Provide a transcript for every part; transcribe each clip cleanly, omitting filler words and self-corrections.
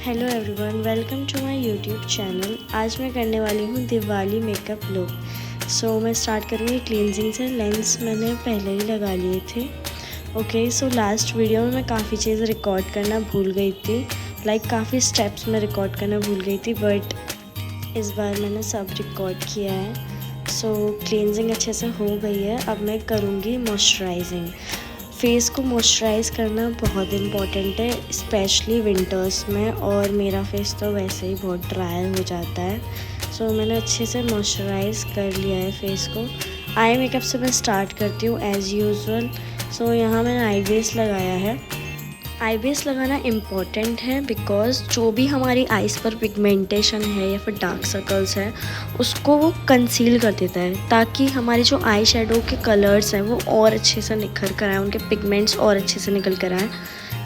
Hello everyone, welcome to my YouTube channel. आज मैं करने वाली हूँ दिवाली मेकअप लुक। मैं स्टार्ट करूँगी क्लींजिंग से। लेंस मैंने पहले ही लगा लिए थे। सो लास्ट वीडियो में मैं काफ़ी चीज़ें रिकॉर्ड करना भूल गई थी। काफ़ी स्टेप्स में रिकॉर्ड करना भूल गई थी, बट इस बार मैंने सब रिकॉर्ड किया है। क्लींजिंग अच्छे से हो गई है। अब मैं करूँगी मॉइस्चराइजिंग। फेस को मॉइस्चराइज़ करना बहुत इम्पॉर्टेंट है, स्पेशली विंटर्स में, और मेरा फेस तो वैसे ही बहुत ड्राई हो जाता है। मैंने अच्छे से मॉइस्चराइज़ कर लिया है फेस को। आई मेकअप से मैं स्टार्ट करती हूँ एज़ यूजुअल। यहाँ मैंने आई बेस लगाया है। आई बेस लगाना इम्पॉर्टेंट है बिकॉज़ जो भी हमारी आइज़ पर पिगमेंटेशन है या फिर डार्क सर्कल्स है, उसको वो कंसील कर देता है, ताकि हमारे जो आई शेडो के कलर्स हैं वो और अच्छे से निखर कर आए, उनके पिगमेंट्स और अच्छे से निकल कर आए।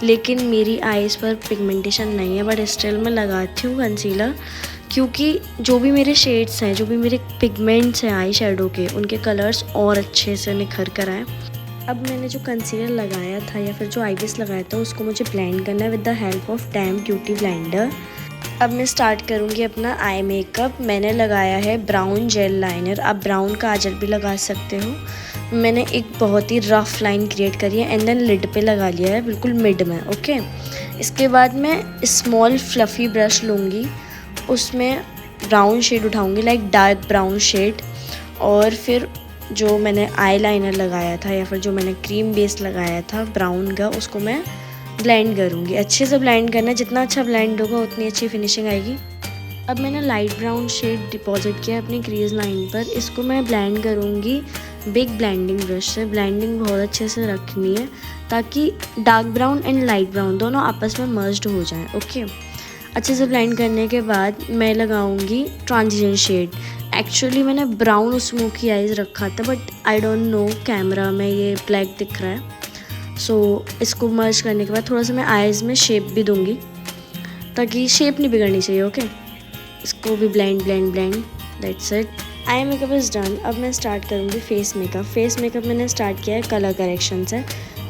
लेकिन मेरी आइज़ पर पिगमेंटेशन नहीं है, बट स्टिल मैं लगाती हूँ कंसीलर, क्योंकि जो भी मेरे शेड्स हैं, जो भी मेरे पिगमेंट्स हैं आई शेडो के, उनके कलर्स और अच्छे से निखर कर आए। अब मैंने जो कंसीलर लगाया था या फिर जो आई बेस लगाया था, उसको मुझे ब्लेंड करना है with the help of dam beauty blender. अब मैं स्टार्ट करूँगी अपना आई मेकअप। मैंने लगाया है ब्राउन जेल लाइनर। आप ब्राउन काजल भी लगा सकते हो। मैंने एक बहुत ही रफ़ लाइन क्रिएट करी है एंड देन लिड पे लगा लिया है, बिल्कुल मिड में। इसके बाद मैं स्मॉल फ्लफ़ी ब्रश लूँगी, उसमें ब्राउन शेड उठाऊँगी, डार्क ब्राउन शेड, और फिर जो मैंने आई लाइनर लगाया था या फिर जो मैंने क्रीम बेस लगाया था ब्राउन का, उसको मैं ब्लेंड करूँगी। अच्छे से ब्लेंड करना, जितना अच्छा ब्लेंड होगा उतनी अच्छी फिनिशिंग आएगी। अब मैंने लाइट ब्राउन शेड डिपॉजिट किया अपनी क्रीज लाइन पर। इसको मैं ब्लेंड करूँगी बिग ब्लेंडिंग ब्रश से। ब्लेंडिंग बहुत अच्छे से रखनी है ताकि dark brown and light brown दोनों आपस में मर्ज्ड हो जाएं। अच्छे से ब्लेंड करने के बाद मैं लगाऊंगी ट्रांजिशन शेड। एक्चुअली मैंने ब्राउन स्मोकी आइज़ रखा था, but I don't know camera में ये ब्लैक दिख रहा है। इसको मर्ज करने के बाद थोड़ा सा मैं आइज़ में शेप भी दूंगी, ताकि शेप नहीं बिगड़नी चाहिए। इसको भी blend that's it. Eye makeup is done. अब मैं स्टार्ट करूँगी फेस मेकअप। फेस मेकअप मैंने स्टार्ट किया है कलर करेक्शन से।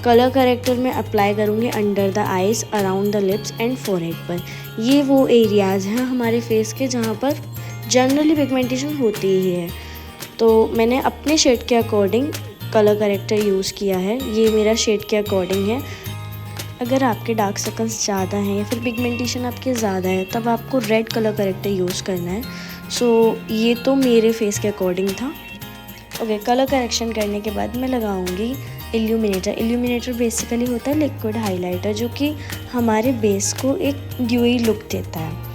कलर करेक्टर में अप्लाई करूँगी under the eyes, around the lips and forehead पर। ये वो एरियाज़ हैं हमारे फेस के जहाँ पर जनरली पिगमेंटेशन होती ही है। तो मैंने अपने शेड के अकॉर्डिंग कलर करेक्टर यूज़ किया है। ये मेरा शेड के अकॉर्डिंग है। अगर आपके डार्क सर्कल्स ज़्यादा हैं या फिर पिगमेंटेशन आपके ज़्यादा है, तब आपको रेड कलर करेक्टर यूज़ करना है। ये तो मेरे फेस के अकॉर्डिंग था। कलर करेक्शन करने के बाद मैं लगाऊंगी इल्यूमिनेटर। इल्यूमिनेटर बेसिकली होता है लिक्विड हाइलाइटर, जो कि हमारे बेस को एक ड्यूई लुक देता है।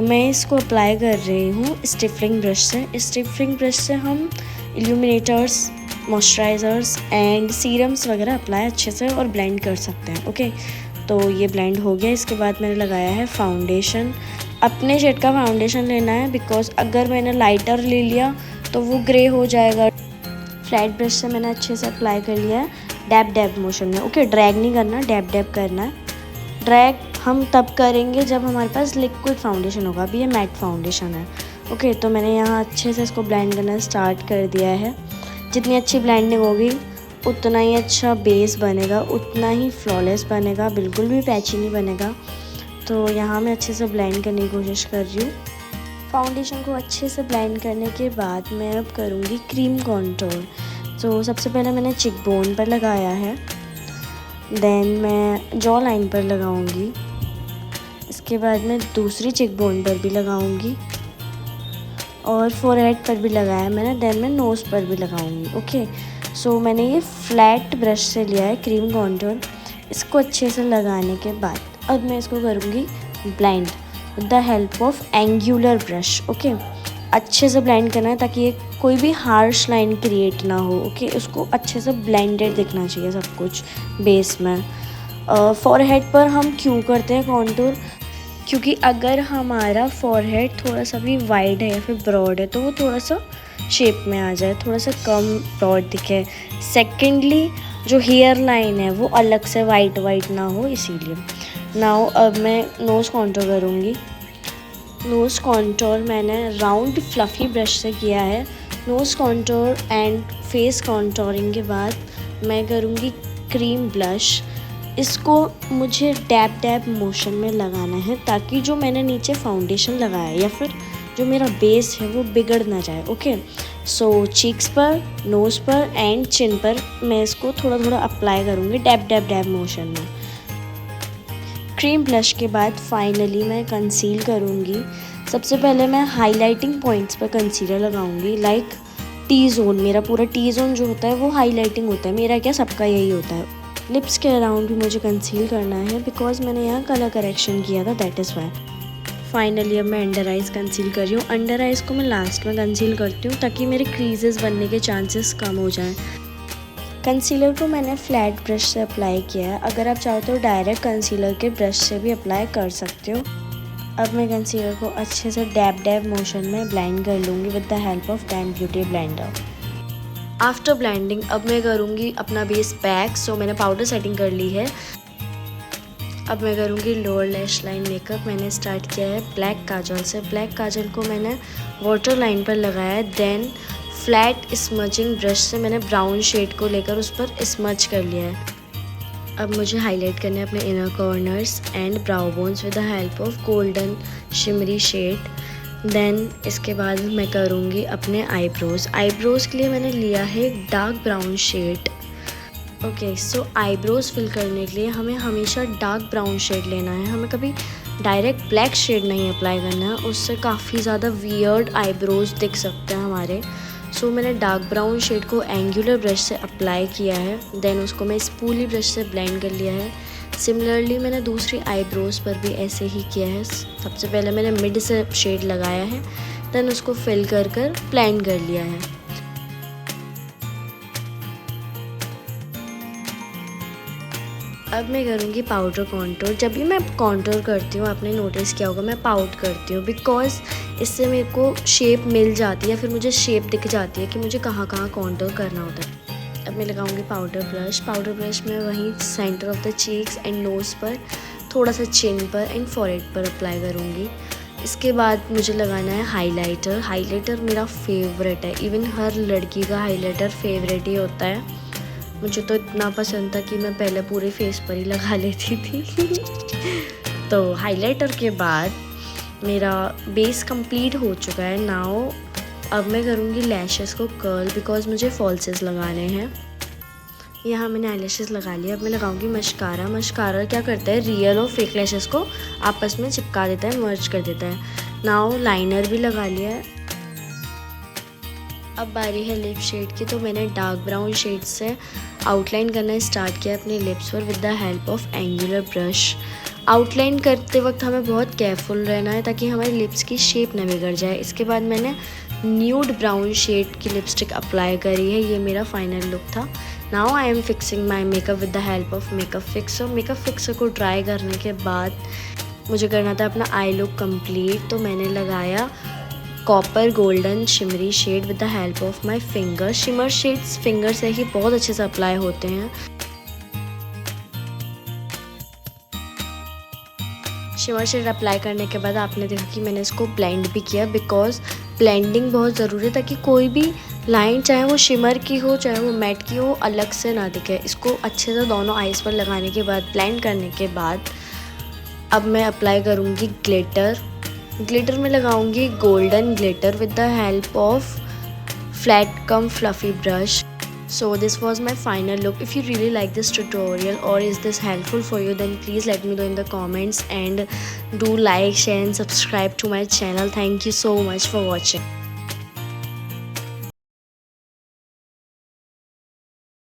मैं इसको अप्लाई कर रही हूँ स्टिफलिंग ब्रश से। स्टिफलिंग ब्रश से हम इल्यूमिनेटर्स, मॉइस्चराइज़र्स एंड सीरम्स वगैरह अप्लाई अच्छे से और ब्लेंड कर सकते हैं। तो ये ब्लेंड हो गया। इसके बाद मैंने लगाया है फाउंडेशन। अपने शेड का फाउंडेशन लेना है, बिकॉज अगर मैंने लाइटर ले लिया तो वो ग्रे हो जाएगा। फ्लैट ब्रश से मैंने अच्छे से अप्लाई कर लिया है डैब मोशन में। ड्रैग नहीं करना, डैब करना है। ड्रैग हम तब करेंगे जब हमारे पास लिक्विड फाउंडेशन होगा। अभी ये मैट फाउंडेशन है। तो मैंने यहाँ अच्छे से इसको ब्लेंड करना स्टार्ट कर दिया है। जितनी अच्छी ब्लेंडिंग होगी उतना ही अच्छा बेस बनेगा, उतना ही फ्लॉलेस बनेगा, बिल्कुल भी पैची नहीं बनेगा। तो यहाँ मैं अच्छे से ब्लेंड करने की कोशिश कर रही हूँ। फाउंडेशन को अच्छे से ब्लेंड करने के बाद मैं अब करूँगी क्रीम कॉन्टूर। सबसे पहले मैंने चिक बोन पर लगाया है, देन मैं जॉ लाइन पर लगाऊंगी। इसके बाद मैं दूसरी चिक बोन पर भी लगाऊंगी और फोरहेड पर भी लगाया मैंने, देन मैं नोज़ पर भी लगाऊंगी। मैंने ये फ्लैट ब्रश से लिया है क्रीम कॉन्टूर। इसको अच्छे से लगाने के बाद अब मैं इसको करूँगी blend with the help of angular brush. अच्छे से ब्लेंड करना है ताकि ये कोई भी हार्श लाइन क्रिएट ना हो। उसको अच्छे से ब्लेंडेड दिखना चाहिए सब कुछ बेस में। फॉरहेड पर हम क्यों करते हैं कॉन्टूर? क्योंकि अगर हमारा फॉरहेड थोड़ा सा भी वाइड है या फिर ब्रॉड है, तो वो थोड़ा सा शेप में आ जाए, थोड़ा सा कम ब्रॉड दिखे। सेकेंडली जो हेयर लाइन है वो अलग से वाइट ना हो, इसीलिए। नाउ अब मैं नोज़ कॉन्टूर करूँगी। नोज़ कॉन्टूर मैंने राउंड फ्लफ़ी ब्रश से किया है। Nose contour and face contouring के बाद मैं करूँगी क्रीम ब्लश। इसको मुझे डैब डैब मोशन में लगाना है ताकि जो मैंने नीचे फाउंडेशन लगाया है या फिर जो मेरा बेस है वो बिगड़ ना जाए। ओके, सो चीक्स पर, नोज़ पर एंड चिन पर मैं इसको थोड़ा थोड़ा अप्लाई करूँगी डैब डैब डैब मोशन में। क्रीम ब्लश के बाद फाइनली मैं कंसील करूँगी। सबसे पहले मैं हाइलाइटिंग पॉइंट्स पर कंसीलर लगाऊंगी, लाइक टी जोन। मेरा पूरा टी जोन जो होता है वो हाइलाइटिंग होता है, मेरा क्या सबका यही होता है। लिप्स के अराउंड भी मुझे कंसील करना है बिकॉज मैंने यहाँ कलर करेक्शन किया था, दैट इज़ वाई। फाइनली अब मैं अंडर आइज़ कंसील कर रही हूँ। अंडर आइज़ को मैं लास्ट में कंसील करती हूँ ताकि मेरे क्रीजेस बनने के चांसेस कम हो जाएं। कंसीलर को मैंने फ्लैट ब्रश से अप्लाई किया है, अगर आप चाहते हो डायरेक्ट कंसीलर के ब्रश से भी अप्लाई कर सकते हो। अब मैं कंसीलर को अच्छे से डैब डैब मोशन में ब्लेंड कर लूँगी with the help of dam beauty blender. After blending अब मैं करूँगी अपना बेस पैक। सो मैंने पाउडर सेटिंग कर ली है। अब मैं करूँगी लोअर लैश लाइन मेकअप। मैंने स्टार्ट किया है ब्लैक काजल से। ब्लैक काजल को मैंने वाटर लाइन पर लगाया है, देन फ्लैट स्मचिंग ब्रश से मैंने ब्राउन शेड को लेकर उस पर स्मच कर लिया है। अब मुझे हाईलाइट करने हैं अपने inner corners and brow bones with the help of golden shimmery shade. Then इसके बाद मैं करूँगी अपने आईब्रोज़। आईब्रोज़ के लिए मैंने लिया है डार्क ब्राउन शेड। ओके, सो आईब्रोज़ फिल करने के लिए हमें हमेशा डार्क ब्राउन शेड लेना है, हमें कभी डायरेक्ट ब्लैक शेड नहीं अप्लाई करना है, उससे काफ़ी ज़्यादा वियर्ड आईब्रोज़ दिख सकते हैं हमारे। सो मैंने डार्क ब्राउन शेड को एंगुलर ब्रश से अप्लाई किया है, देन उसको मैं स्पूली ब्रश से ब्लेंड कर लिया है। सिमिलरली मैंने दूसरी आईब्रोज़ पर भी ऐसे ही किया है। सबसे पहले मैंने मिड से शेड लगाया है, देन उसको फिल कर ब्लेंड कर लिया है। अब मैं करूँगी पाउडर कॉन्टूर। जब भी मैं कॉन्टूर करती हूँ, आपने नोटिस किया होगा मैं पाउट करती हूँ बिकॉज इससे मेरे को शेप मिल जाती है, फिर मुझे शेप दिख जाती है कि मुझे कहाँ कहाँ कॉन्टूर करना होता है। अब मैं लगाऊंगी पाउडर ब्रश। पाउडर ब्रश में वहीं centre of the cheeks and nose पर, थोड़ा सा चिन पर एंड फॉरहेड पर अप्लाई करूँगी। इसके बाद मुझे लगाना है हाइलाइटर। हाइलाइटर मेरा फेवरेट है, इवन हर लड़की का हाइलाइटर फेवरेट ही होता है। मुझे तो इतना पसंद था कि मैं पहले पूरे फेस पर ही लगा लेती थी। तो हाइलाइटर के बाद मेरा बेस कंप्लीट हो चुका है। नाउ अब मैं करूँगी लैशेस को कर्ल बिकॉज मुझे फॉल्सेस लगाने हैं। यहाँ मैंने आईलैशेस लगा लिया। अब मैं लगाऊंगी मस्कारा। मस्कारा क्या करता है, रियल और फेक लैशेस को आपस में चिपका देता है, मर्ज कर देता है। नाउ लाइनर भी लगा लिया है। अब बारी है लिप शेड की, तो मैंने डार्क ब्राउन शेड से आउटलाइन करना स्टार्ट किया अपने लिप्स पर with the help of angular brush. Outline करते वक्त हमें बहुत केयरफुल रहना है ताकि हमारे लिप्स की शेप न बिगड़ जाए। इसके बाद मैंने न्यूड ब्राउन शेड की लिपस्टिक अप्लाई करी है। ये मेरा फाइनल लुक था। Now I am fixing my makeup with the help of makeup fixer. Makeup fixer को ट्राई करने के बाद मुझे करना था अपना आई लुक कंप्लीट, तो मैंने लगाया copper golden shimmery shade with the help of my finger. Shimmer shades finger से ही बहुत अच्छे से अप्लाई होते हैं। शिमर शेड अप्लाई करने के बाद आपने देखा कि मैंने इसको ब्लेंड भी किया बिकॉज ब्लेंडिंग बहुत ज़रूरी है ताकि कोई भी लाइन, चाहे वो शिमर की हो चाहे वो मैट की हो, अलग से ना दिखे। इसको अच्छे से दोनों आईज़ पर लगाने के बाद, ब्लेंड करने के बाद अब मैं अप्लाई करूँगी ग्लिटर। ग्लिटर में लगाऊंगी golden glitter with the help of flat come fluffy brush. So this was my final look. If you really like this tutorial or is this helpful for you, then please let me know in the comments and do like, share and subscribe to my channel. Thank you so much for watching.